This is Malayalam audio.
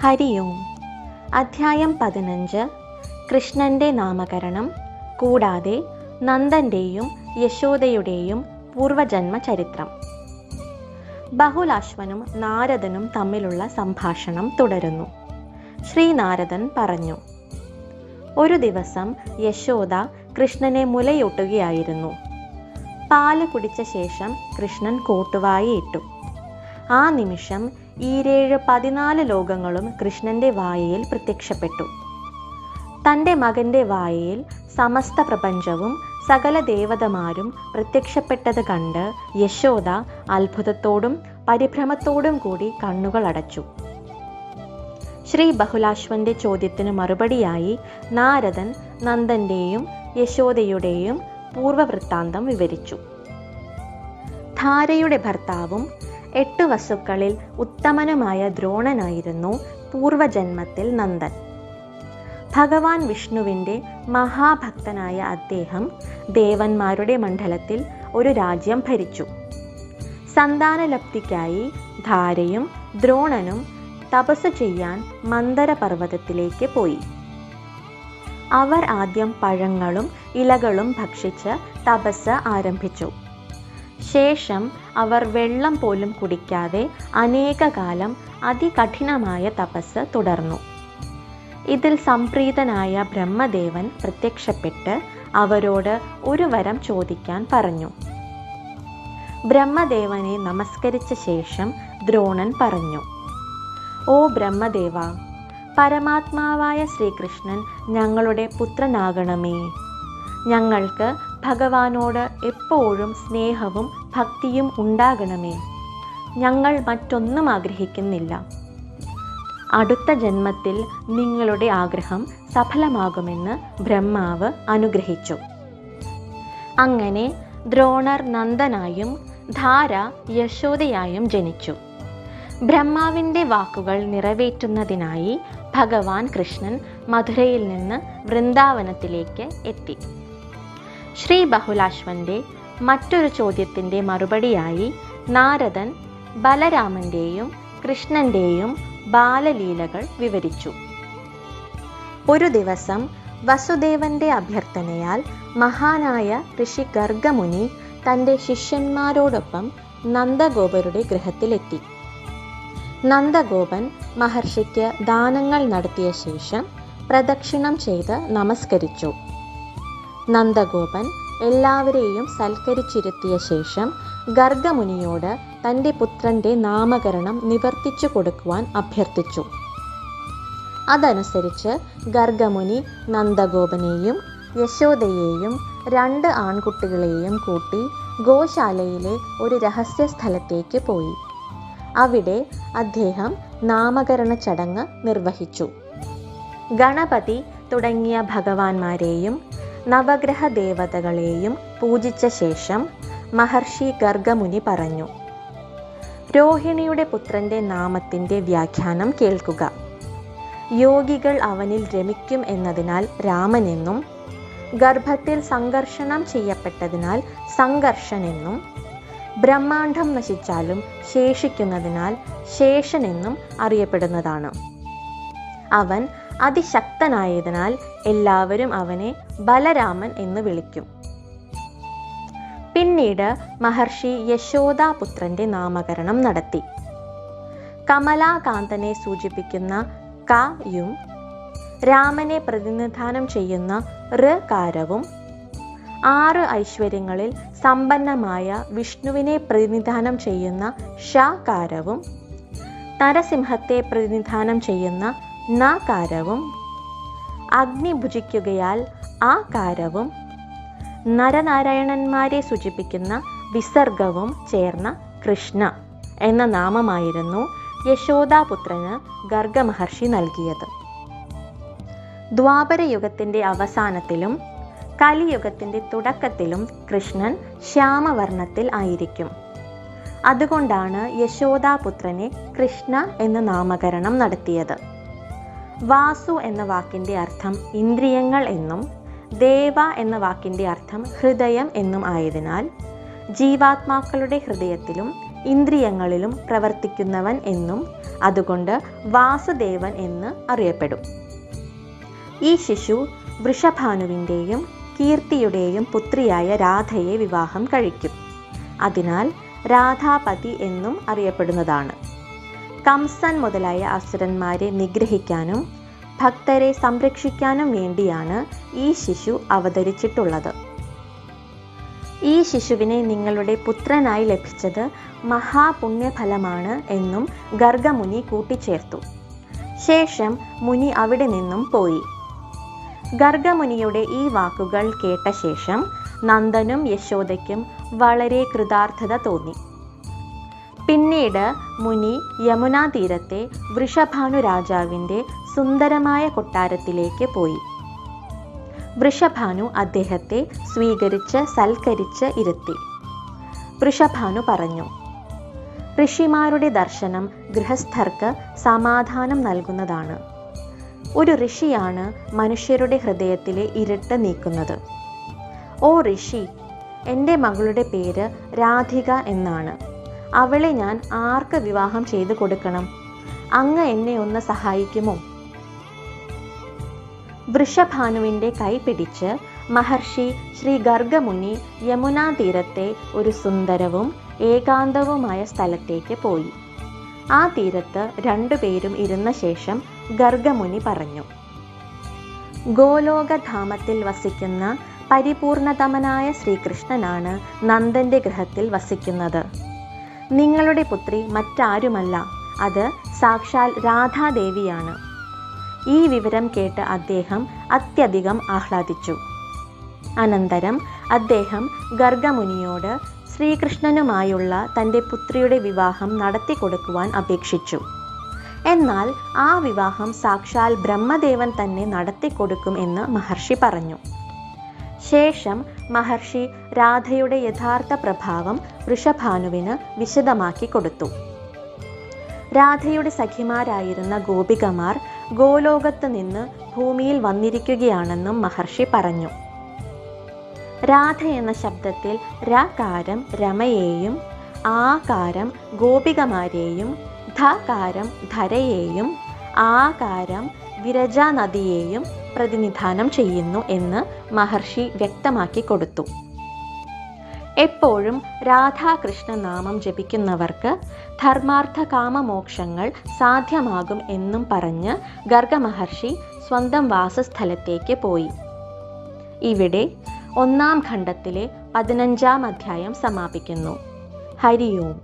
ഹരി ഓം. അധ്യായം 15. കൃഷ്ണന്റെ നാമകരണം കൂടാതെ നന്ദന്റെയും യശോദയുടെയും പൂർവജന്മ ചരിത്രം. ബഹുലാശ്വനും നാരദനും തമ്മിലുള്ള സംഭാഷണം തുടരുന്നു. ശ്രീനാരദൻ പറഞ്ഞു: ഒരു ദിവസം യശോദ കൃഷ്ണനെ മുലയൂട്ടുകയായിരുന്നു. പാല് കുടിച്ച ശേഷം കൃഷ്ണൻ കോട്ടുവായി ഇട്ടു. ആ നിമിഷം 14 ലോകങ്ങളും കൃഷ്ണന്റെ വായയിൽ പ്രത്യക്ഷപ്പെട്ടു. തൻ്റെ മകന്റെ വായയിൽ സമസ്ത പ്രപഞ്ചവും സകല ദേവതമാരും പ്രത്യക്ഷപ്പെട്ടത് കണ്ട് യശോദ അത്ഭുതത്തോടും പരിഭ്രമത്തോടും കൂടി കണ്ണുകൾ അടച്ചു. ശ്രീ ബഹുലാശ്വന്റെ ചോദ്യത്തിന് മറുപടിയായി നാരദൻ നന്ദന്റെയും യശോദയുടെയും പൂർവവൃത്താന്തം വിവരിച്ചു. ധാരയുടെ ഭർത്താവും 8 വസുക്കളിൽ ഉത്തമനുമായ ദ്രോണനായിരുന്നു പൂർവജന്മത്തിൽ നന്ദൻ. ഭഗവാൻ വിഷ്ണുവിൻ്റെ മഹാഭക്തനായ അദ്ദേഹം ദേവന്മാരുടെ മണ്ഡലത്തിൽ ഒരു രാജ്യം ഭരിച്ചു. സന്താനലബ്ധിക്കായി ധാരയും ദ്രോണനും തപസ് ചെയ്യാൻ മന്ദര പർവ്വതത്തിലേക്ക് പോയി. അവർ ആദ്യം പഴങ്ങളും ഇലകളും ഭക്ഷിച്ച് തപസ് ആരംഭിച്ചു. ശേഷം അവർ വെള്ളം പോലും കുടിക്കാതെ അനേകകാലം അതികഠിനമായ തപസ് തുടർന്നു. ഇതിൽ സംപ്രീതനായ ബ്രഹ്മദേവൻ പ്രത്യക്ഷപ്പെട്ട് അവരോട് ഒരു വരം ചോദിക്കാൻ പറഞ്ഞു. ബ്രഹ്മദേവനെ നമസ്കരിച്ച ശേഷം ദ്രോണൻ പറഞ്ഞു: ഓ ബ്രഹ്മദേവ, പരമാത്മാവായ ശ്രീകൃഷ്ണൻ ഞങ്ങളുടെ പുത്രനാകണമേ. ഞങ്ങൾക്ക് ഭഗവാനോട് എപ്പോഴും സ്നേഹവും ഭക്തിയും ഉണ്ടാകണമേ. ഞങ്ങൾ മറ്റൊന്നും ആഗ്രഹിക്കുന്നില്ല. അടുത്ത ജന്മത്തിൽ നിങ്ങളുടെ ആഗ്രഹം സഫലമാകുമെന്ന് ബ്രഹ്മാവ് അനുഗ്രഹിച്ചു. അങ്ങനെ ദ്രോണർ നന്ദനായും ധാര യശോദയായും ജനിച്ചു. ബ്രഹ്മാവിൻ്റെ വാക്കുകൾ നിറവേറ്റുന്നതിനായി ഭഗവാൻ കൃഷ്ണൻ മധുരയിൽ നിന്ന് വൃന്ദാവനത്തിലേക്ക് എത്തി. ശ്രീ ബഹുലാശ്വന്റെ മറ്റൊരു ചോദ്യത്തിൻ്റെ മറുപടിയായി നാരദൻ ബലരാമന്റെയും കൃഷ്ണന്റെയും ബാലലീലകൾ വിവരിച്ചു. ഒരു ദിവസം വസുദേവന്റെ അഭ്യർത്ഥനയാൽ മഹാനായ ഋഷി ഗർഗമുനി തൻ്റെ ശിഷ്യന്മാരോടൊപ്പം നന്ദഗോപരുടെ ഗൃഹത്തിലെത്തി. നന്ദഗോപൻ മഹർഷിക്ക് ദാനങ്ങൾ നടത്തിയ ശേഷം പ്രദക്ഷിണം ചെയ്ത് നമസ്കരിച്ചു. നന്ദഗോപൻ എല്ലാവരെയും സൽക്കരിച്ചിരുത്തിയ ശേഷം ഗർഗമുനിയോട് തൻ്റെ പുത്രൻ്റെ നാമകരണം നിവർത്തിച്ചു കൊടുക്കുവാൻ അഭ്യർത്ഥിച്ചു. അതനുസരിച്ച് ഗർഗമുനി നന്ദഗോപനെയും യശോദയെയും 2 ആൺകുട്ടികളെയും കൂട്ടി ഗോശാലയിലെ ഒരു രഹസ്യ സ്ഥലത്തേക്ക് പോയി. അവിടെ അദ്ദേഹം നാമകരണ ചടങ്ങ് നിർവഹിച്ചു. ഗണപതി തുടങ്ങിയ ഭഗവാന്മാരെയും നവഗ്രഹ ദേവതകളെയും പൂജിച്ച ശേഷം മഹർഷി ഗർഗമുനി പറഞ്ഞു: രോഹിണിയുടെ പുത്രന്റെ നാമത്തിൻ്റെ വ്യാഖ്യാനം കേൾക്കുക. യോഗികൾ അവനിൽ രമിക്കും എന്നതിനാൽ രാമനെന്നും, ഗർഭത്തിൽ സംഘർഷണം ചെയ്യപ്പെട്ടതിനാൽ സംഘർഷനെന്നും, ബ്രഹ്മാണ്ഡം നശിച്ചാലും ശേഷിക്കുന്നതിനാൽ ശേഷനെന്നും അറിയപ്പെടുന്നതാണ്. അവൻ അതിശക്തനായതിനാൽ എല്ലാവരും അവനെ ബലരാമൻ എന്ന് വിളിക്കും. പിന്നീട് മഹർഷി യശോദാപുത്രന്റെ നാമകരണം നടത്തി. കമലാകാന്തനെ സൂചിപ്പിക്കുന്ന ക-യും രാമനെ പ്രതിനിധാനം ചെയ്യുന്ന ഋകാരവും 6 ഐശ്വര്യങ്ങളിൽ സമ്പന്നമായ വിഷ്ണുവിനെ പ്രതിനിധാനം ചെയ്യുന്ന ഷകാരവും നരസിംഹത്തെ പ്രതിനിധാനം ചെയ്യുന്ന നകാരവും അഗ്നി ഭുജിക്കുകയാൽ ആകാരവും നരനാരായണന്മാരെ സൂചിപ്പിക്കുന്ന വിസർഗവും ചേർന്ന കൃഷ്ണ എന്ന നാമമായിരുന്നു യശോദാപുത്രന് ഗർഗമഹർഷി നൽകിയത്. ദ്വാപരയുഗത്തിൻ്റെ അവസാനത്തിലും കലിയുഗത്തിൻ്റെ തുടക്കത്തിലും കൃഷ്ണൻ ശ്യാമവർണ്ണത്തിൽ ആയിരിക്കും. അതുകൊണ്ടാണ് യശോദാപുത്രനെ കൃഷ്ണ എന്ന നാമകരണം നടത്തിയത്. വാസു എന്ന വാക്കിൻ്റെ അർത്ഥം ഇന്ദ്രിയങ്ങൾ എന്നും ദേവ എന്ന വാക്കിൻ്റെ അർത്ഥം ഹൃദയം എന്നും ആയതിനാൽ ജീവാത്മാക്കളുടെ ഹൃദയത്തിലും ഇന്ദ്രിയങ്ങളിലും പ്രവർത്തിക്കുന്നവൻ എന്നും അതുകൊണ്ട് വാസുദേവൻ എന്ന് അറിയപ്പെടും. ഈ ശിശു വൃഷഭാനുവിൻ്റെയും കീർത്തിയുടെയും പുത്രിയായ രാധയെ വിവാഹം കഴിക്കും. അതിനാൽ രാധാപതി എന്നും അറിയപ്പെടുന്നതാണ്. കംസൻ മുതലായ അസുരന്മാരെ നിഗ്രഹിക്കാനും ഭക്തരെ സംരക്ഷിക്കാനും വേണ്ടിയാണ് ഈ ശിശു അവതരിച്ചിട്ടുള്ളത്. ഈ ശിശുവിനെ നിങ്ങളുടെ പുത്രനായി ലഭിച്ചത് മഹാപുണ്യഫലമാണ് എന്നും ഗർഗമുനി കൂട്ടിച്ചേർത്തു. ശേഷം മുനി അവിടെ നിന്നും പോയി. ഗർഗമുനിയുടെ ഈ വാക്കുകൾ കേട്ട ശേഷം നന്ദനും യശോദയ്ക്കും വളരെ കൃതാർത്ഥത തോന്നി. പിന്നീട് മുനി യമുനാ തീരത്തെ വൃഷഭാനു രാജാവിൻ്റെ സുന്ദരമായ കൊട്ടാരത്തിലേക്ക് പോയി. വൃഷഭാനു അദ്ദേഹത്തെ സ്വീകരിച്ച് സൽക്കരിച്ച് ഇരുത്തി. വൃഷഭാനു പറഞ്ഞു, ഋഷിമാരുടെ ദർശനം ഗൃഹസ്ഥർക്ക് സമാധാനം നൽകുന്നതാണ്. ഒരു ഋഷിയാണ് മനുഷ്യരുടെ ഹൃദയത്തിലെ ഇരുട്ട് നീക്കുന്നത്. ഓ ഋഷി, എൻ്റെ മകളുടെ പേര് രാധിക എന്നാണ്. അവളെ ഞാൻ ആർക്ക് വിവാഹം ചെയ്തു കൊടുക്കണം? അങ്ങ് എന്നെ ഒന്ന് സഹായിക്കുമോ? വൃഷഭാനുവിൻ്റെ കൈ പിടിച്ച് മഹർഷി ശ്രീ ഗർഗമുനി യമുനാ തീരത്തെ ഒരു സുന്ദരവും ഏകാന്തവുമായ സ്ഥലത്തേക്ക് പോയി. ആ തീരത്ത് രണ്ടുപേരും ഇരുന്ന ശേഷം ഗർഗമുനി പറഞ്ഞു, ഗോലോകധാമത്തിൽ വസിക്കുന്ന പരിപൂർണതമനായ ശ്രീകൃഷ്ണനാണ് നന്ദൻ്റെ ഗൃഹത്തിൽ വസിക്കുന്നത്. നിങ്ങളുടെ പുത്രി മറ്റാരുമല്ല, അത് സാക്ഷാൽ രാധാദേവിയാണ്. ഈ വിവരം കേട്ട് അദ്ദേഹം അത്യധികം ആഹ്ലാദിച്ചു. അനന്തരം അദ്ദേഹം ഗർഗമുനിയോട് ശ്രീകൃഷ്ണനുമായുള്ള തൻ്റെ പുത്രിയുടെ വിവാഹം നടത്തിക്കൊടുക്കുവാൻ അപേക്ഷിച്ചു. എന്നാൽ ആ വിവാഹം സാക്ഷാൽ ബ്രഹ്മദേവൻ തന്നെ നടത്തിക്കൊടുക്കും എന്ന് മഹർഷി പറഞ്ഞു. ശേഷം മഹർഷി രാധയുടെ യഥാർത്ഥ പ്രഭാവം വൃഷഭാനുവിന് വിശദമാക്കി കൊടുത്തു. രാധയുടെ സഖിമാരായിരുന്ന ഗോപികമാർ ഗോലോകത്ത് നിന്ന് ഭൂമിയിൽ വന്നിരിക്കുകയാണെന്നും മഹർഷി പറഞ്ഞു. രാധ എന്ന ശബ്ദത്തിൽ രകാരം രമയെയും ആകാരം ഗോപികമാരെയും ധകാരം ധരയെയും ആകാരം വിരജാ നദിയെയും പ്രതിനിധാനം ചെയ്യുന്നു എന്ന് മഹർഷി വ്യക്തമാക്കി കൊടുത്തു. എപ്പോഴും രാധാകൃഷ്ണ നാമം ജപിക്കുന്നവർക്ക് ധർമാർത്ഥ കാമമോക്ഷങ്ങൾ സാധ്യമാകും എന്നും പറഞ്ഞ് ഗർഗമഹർഷി സ്വന്തം വാസസ്ഥലത്തേക്ക് പോയി. ഇവിടെ 1-ാം ഖണ്ഡത്തിലെ 15-ാം അധ്യായം സമാപിക്കുന്നു. ഹരി ഓം.